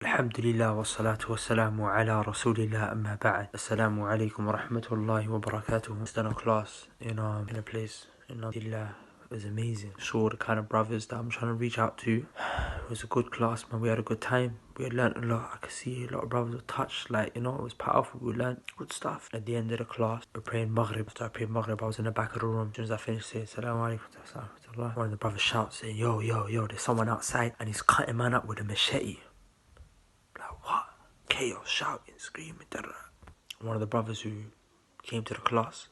Alhamdulillah wa salatu wa salamu ala rasulillah amma ba'd. Assalamu alaikum wa rahmatullahi wa barakatuh. It's done a class in a place in Alhamdulillah. It was amazing. Saw the kind of brothers that I'm trying to reach out to. It was a good class, man. We had a good time. We had learnt a lot. I could see a lot of brothers were touched. It was powerful. We learnt good stuff. At the end of the class, we're praying Maghrib. After I prayed Maghrib, I was in the back of the room. As soon as I finished saying Assalamu alaikum, one of the brothers shouts saying, yo, there's someone outside and he's cutting man up with a machete. What? Chaos, shouting, screaming, One of the brothers who came to the class,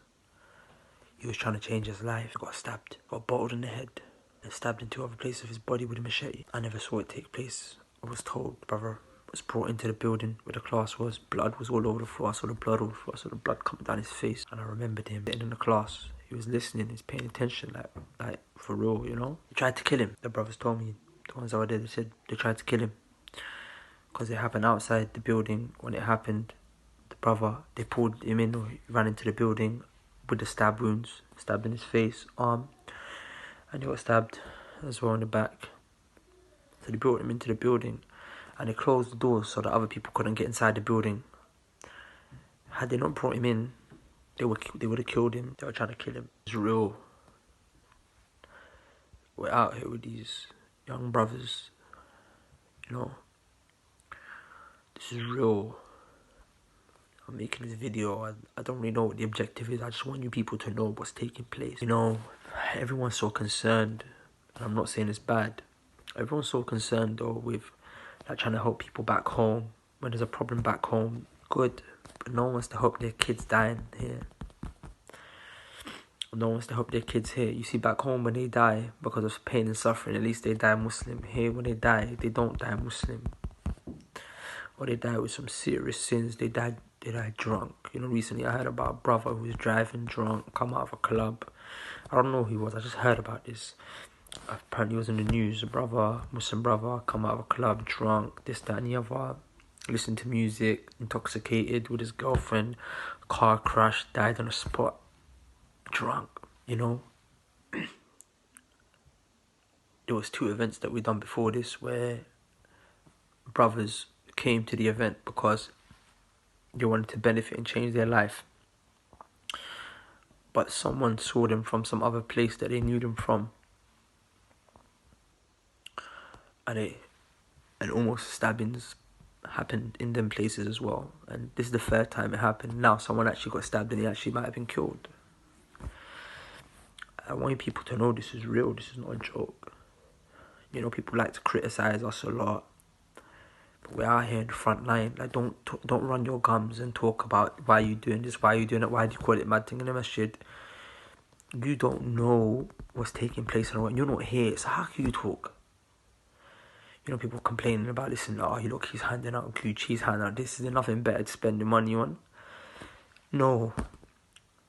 he was trying to change his life. Got stabbed, got bottled in the head, and stabbed in 2 other places of his body with a machete. I never saw it take place. I was told the brother was brought into the building where the class was. Blood was all over the floor. I saw the blood all over the floor. I saw the blood coming down his face. And I remembered him sitting in the class. He was listening, he's paying attention, like for real, you know? They tried to kill him. The brothers told me, the ones that were there, they said they tried to kill him. Because it happened outside the building. When it happened, the brother, they pulled him in, or he ran into the building with the stab wounds, stabbed in his face, arm, and he got stabbed as well in the back. So they brought him into the building, and they closed the doors so that other people couldn't get inside the building. Had they not brought him in, they would have killed him. They were trying to kill him. It's real. We're out here with these young brothers, you know. This is real. I'm making this video. I don't really know what the objective is. I just want you people to know what's taking place. You know, everyone's so concerned, and I'm not saying it's bad. Everyone's so concerned though with trying to help people back home. When there's a problem back home, good. But no one wants to help their kids dying here. No one wants to help their kids here. You see, back home when they die because of pain and suffering, at least they die Muslim. Here when they die, they don't die Muslim. Or they die with some serious sins. They died drunk. You know, recently I heard about a brother who was driving drunk, come out of a club. I don't know who he was, I just heard about this. Apparently it was in the news. A Muslim brother, come out of a club drunk, this, that and the other. Listen to music, intoxicated with his girlfriend, car crash, died on the spot. Drunk, you know. There was 2 events that we done before this where brothers came to the event because they wanted to benefit and change their life, but someone saw them from some other place that they knew them from, and almost stabbings happened in them places as well. And this is the 3rd time it happened. Now someone actually got stabbed and he actually might have been killed. I want people to know this is real. This is not a joke. You know, people like to criticize us a lot. We're out here in the front line. Don't run your gums and talk about why you doing this, why you doing it, why do you call it mad thing in the masjid. You don't know what's taking place in the world. You're not here, so how can you talk? You know, people complaining about this and look, he's handing out Gucci, he's handing out this. Is there nothing better to spend your money on? No,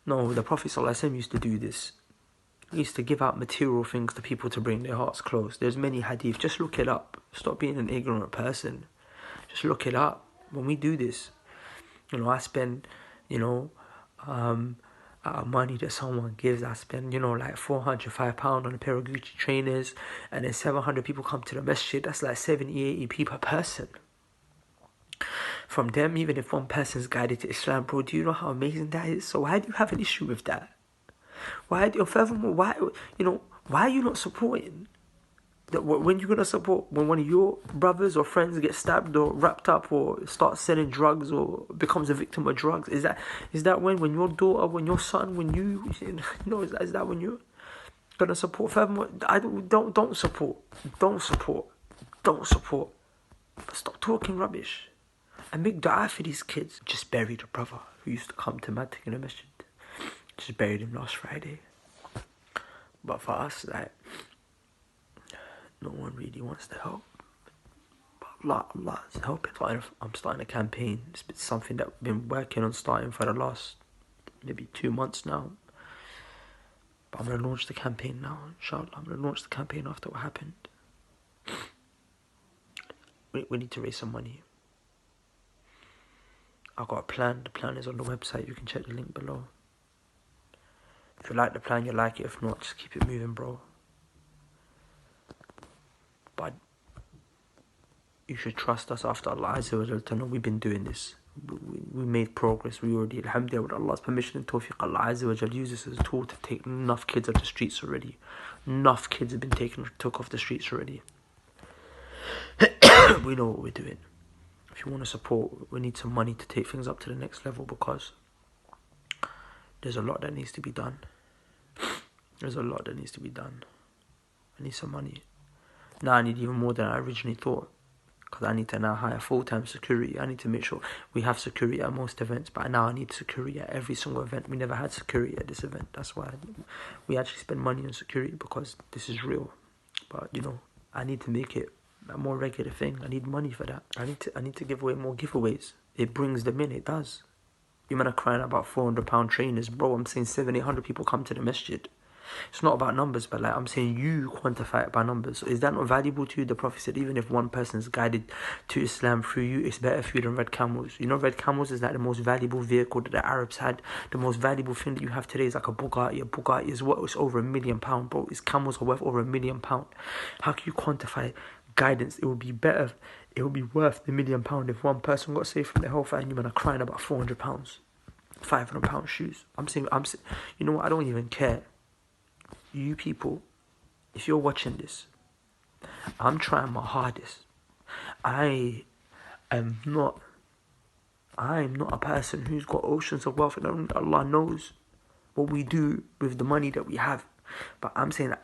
the Prophet ﷺ used to do this. He used to give out material things to people to bring their hearts close. There's many hadith. Just look it up. Stop being an ignorant person. Just look it up. When we do this, you know, I spend, money that someone gives. I spend, like £405 on a pair of Gucci trainers, and then 700 people come to the masjid. That's like 70-80p per person. From them, even if one person's guided to Islam, bro, do you know how amazing that is? So why do you have an issue with that? Furthermore, why are you not supporting? When you're gonna support when one of your brothers or friends gets stabbed or wrapped up or starts selling drugs or becomes a victim of drugs? Is that when your daughter, when your son, when is that when you're gonna support? Furthermore, don't support. But stop talking rubbish and make dua for these kids. Just buried a brother who used to come to Matic in the masjid. Just buried him last Friday. But for us, no one really wants to help. But Allah is helping. I'm starting a campaign. It's been something that we've been working on starting for the last maybe 2 months now. But I'm going to launch the campaign now, inshallah. I'm going to launch the campaign after what happened. We need to raise some money. I've got a plan. The plan is on the website. You can check the link below. If you like the plan, you like it. If not, just keep it moving, bro. But you should trust us after Allah Azza wa Jal to know we've been doing this. We made progress. We already, alhamdulillah, with Allah's permission and tawfiq, Allah Azza wa Jal uses this as a tool to take enough kids off the streets already. Enough kids have been took off the streets already. We know what we're doing. If you want to support, we need some money to take things up to the next level, because there's a lot that needs to be done. There's a lot that needs to be done. I need some money. Now I need even more than I originally thought, because I need to now hire full-time security. I need to make sure we have security at most events, but now I need security at every single event. We never had security at this event. That's why we actually spend money on security, because this is real. But you know, I need to make it a more regular thing. I need money for that. I need to give away more giveaways. It brings them in. It does. You men are crying about £400 trainers, bro. I'm saying 700-800 people come to the masjid. It's not about numbers, but like I'm saying, you quantify it by numbers. So is that not valuable to you? The Prophet said, even if one person is guided to Islam through you, it's better for you than red camels. You know, red camels is like the most valuable vehicle that the Arabs had. The most valuable thing that you have today is like a Bugatti. A Bugatti is what? It's over £1 million, bro. Its camels are worth over £1 million. How can you quantify guidance? It would be better. It would be worth the £1 million if one person got saved from the hellfire, and you men are crying about £400, £500 shoes. I'm saying, you know what? I don't even care. You people, if you're watching this, I'm trying my hardest. I am not a person who's got oceans of wealth, and Allah knows what we do with the money that we have. But I'm saying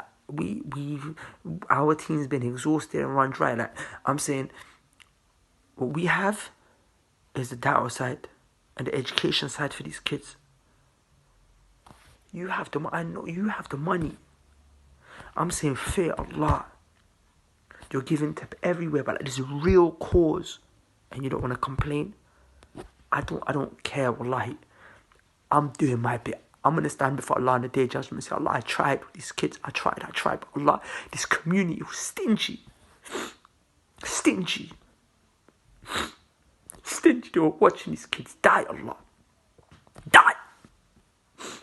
our team's been exhausted and run dry. Like I'm saying, what we have is the da'wah side and the education side for these kids. You have the, I know you have the money. I'm saying, fear Allah. You're giving to everywhere, but like, this is a real cause, and you don't want to complain. I don't care, wallahi. I'm doing my bit. I'm gonna stand before Allah on the day of judgment and say, Allah, I tried with these kids. I tried. But Allah, this community was stingy. They were watching these kids die, Allah. Die.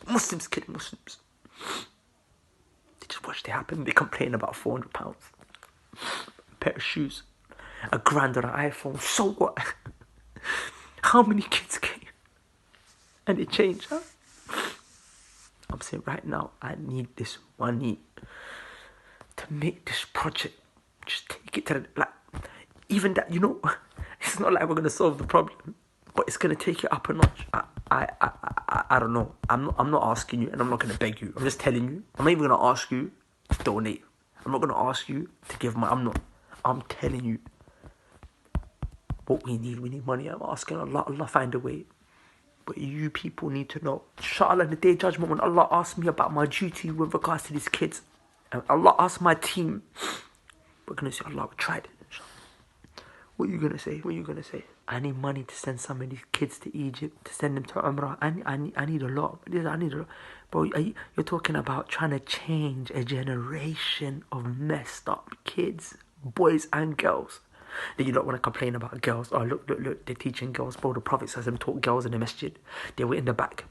Muslims killing Muslims. They just watched it happen. They complain about £400. A pair of shoes. $1,000 on an iPhone. So what? How many kids came? And it changed, huh? I'm saying right now, I need this money to make this project. Just take it to the, like, even that, you know, it's not like we're going to solve the problem, but it's going to take it up a notch. I don't know. I'm not asking you, and I'm not going to beg you. I'm just telling you. I'm not even going to ask you to donate. I'm not going to ask you to give money. I'm telling you what we need. We need money. I'm asking Allah find a way. But you people need to know. Inshallah, in the day of judgment, when Allah asks me about my duty with regards to these kids, and Allah asks my team, we're going to say, Allah, we tried it. What are you going to say? I need money to send some of these kids to Egypt, to send them to Umrah. I need a lot. Bro, you're talking about trying to change a generation of messed up kids, boys and girls. That you don't want to complain about girls. Oh, look, they're teaching girls. Bro, the Prophet ﷺ taught girls in the masjid. They were in the back.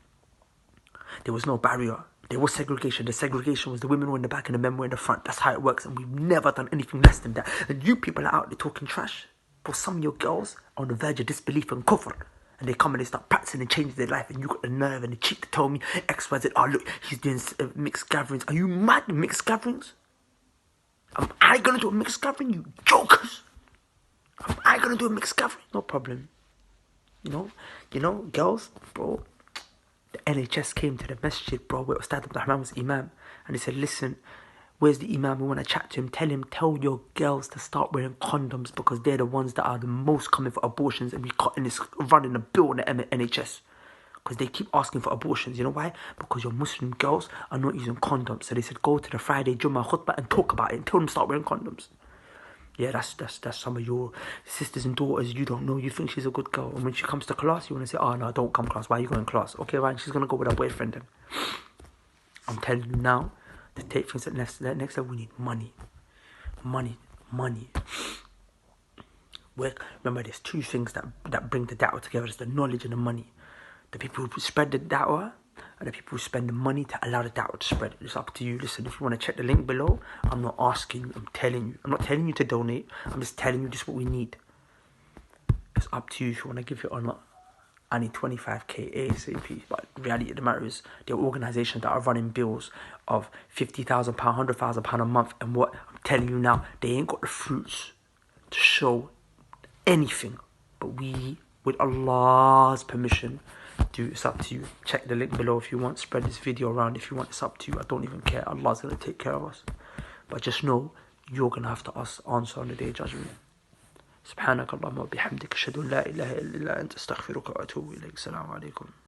There was no barrier. There was segregation. The segregation was the women were in the back and the men were in the front. That's how it works, and we've never done anything less than that. And you people are out there talking trash. But some of your girls are on the verge of disbelief and kufr, and they come and they start practicing and changing their life, and you got the nerve and the cheek to tell me X, Y, Z. Oh, look, he's doing mixed gatherings. Are you mad? Mixed gatherings? Am I going to do a mixed gathering, you jokers? Am I going to do a mixed gathering? No problem. You know, girls, bro, the NHS came to the masjid, bro, where Ustad Abdul Rahman was imam, and they said, listen, where's the imam? We want to chat to him. Tell your girls to start wearing condoms, because they're the ones that are the most coming for abortions, and it's running a bill in the NHS. Because they keep asking for abortions. You know why? Because your Muslim girls are not using condoms. So they said, go to the Friday Jummah khutbah and talk about it and tell them to start wearing condoms. Yeah, that's some of your sisters and daughters you don't know. You think she's a good girl, and when she comes to class, you want to say, oh no, don't come class. Why are you going to class? Okay, right, she's going to go with her boyfriend then. I'm telling you now, to take things to the next level, we need money. Remember, there's two things that bring the da'wah together. It's the knowledge and the money. The people who spread the da'wah and the people who spend the money to allow the da'wah to spread. It's up to you. Listen, if you want to check the link below, I'm not asking you, I'm telling you. I'm not telling you to donate, I'm just telling you this is what we need. It's up to you if you want to give it or not. I need 25k ASAP. But the reality of the matter is, there are organisations that are running bills of £50,000, £100,000 a month, and what I'm telling you now, they ain't got the fruits to show anything. But we, with Allah's permission, it's up to you. Check the link below if you want. Spread this video around if you want. It's up to you. I don't even care. Allah's going to take care of us. But just know, you're going to have to answer on the day of judgment. سبحانك اللهم وبحمدك أشهد أن لا إله إلا أنت أستغفرك وأتوب إليك. السلام عليكم.